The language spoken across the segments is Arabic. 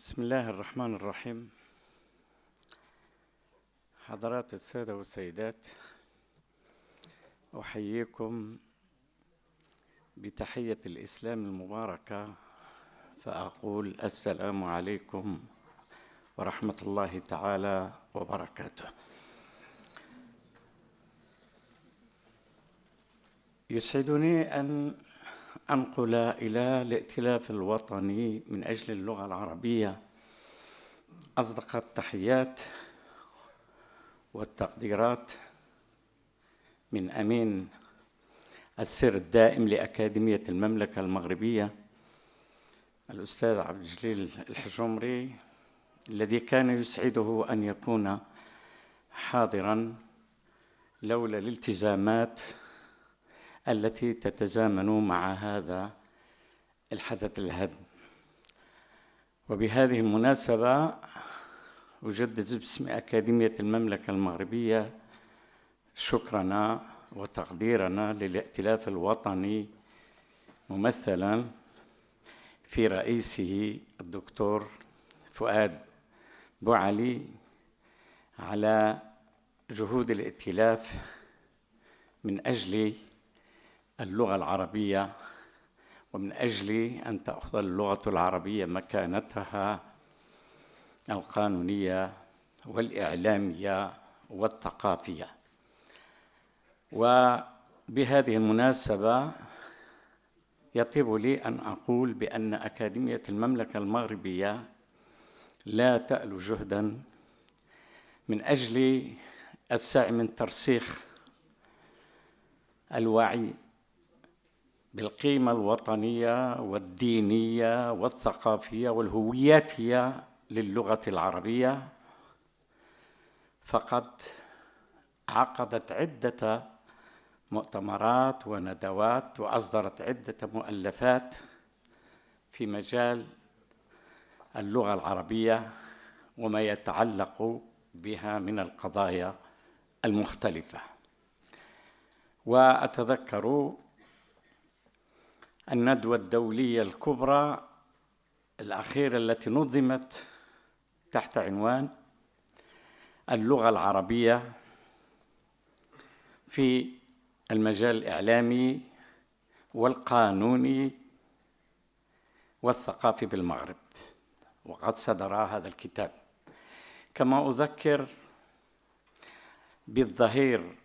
بسم الله الرحمن الرحيم. حضرات السادة والسيدات، أحييكم بتحية الإسلام المباركة، فأقول السلام عليكم ورحمة الله تعالى وبركاته. يسعدني أن أنقل إلى الائتلاف الوطني من أجل اللغة العربية أصدق التحيات والتقديرات من أمين السر الدائم لأكاديمية المملكة المغربية الأستاذ عبد الجليل الحجمري، الذي كان يسعده أن يكون حاضراً لولا الالتزامات التي تتزامن مع هذا الحدث الهام. وبهذه المناسبة أجدد باسم أكاديمية المملكة المغربية شكرنا وتقديرنا للائتلاف الوطني، ممثلا في رئيسه الدكتور فؤاد بوعلي، على جهود الائتلاف من أجل اللغة العربية ومن أجل أن تأخذ اللغة العربية مكانتها القانونية والإعلامية والثقافية. وبهذه المناسبة يطيب لي أن أقول بأن أكاديمية المملكة المغربية لا تألو جهداً من أجل السعي من ترسيخ الوعي بالقيمة الوطنية والدينية والثقافية والهوياتية للغة العربية، فقد عقدت عدة مؤتمرات وندوات وأصدرت عدة مؤلفات في مجال اللغة العربية وما يتعلق بها من القضايا المختلفة. وأتذكر الندوة الدولية الكبرى الأخيرة التي نظمت تحت عنوان اللغة العربية في المجال الإعلامي والقانوني والثقافي بالمغرب، وقد صدر هذا الكتاب. كما أذكر بالظهير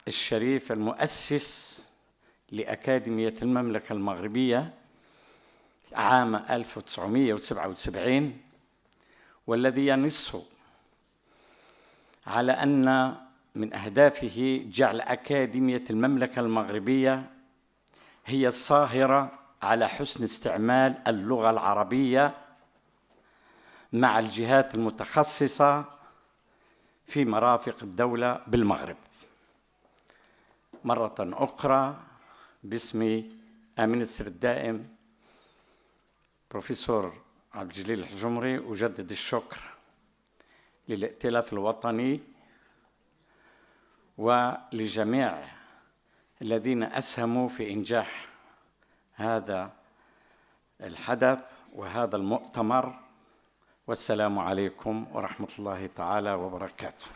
الشريف المؤسس لأكاديمية المملكة المغربية عام 1977، والذي ينص على أن من أهدافه جعل أكاديمية المملكة المغربية هي الصاهرة على حسن استعمال اللغة العربية مع الجهات المتخصصة في مرافق الدولة بالمغرب. مرة أخرى باسم أمين السر الدائم بروفيسور عبد الجليل الحجمري أجدد الشكر للائتلاف الوطني ولجميع الذين أسهموا في إنجاح هذا الحدث وهذا المؤتمر، والسلام عليكم ورحمة الله تعالى وبركاته.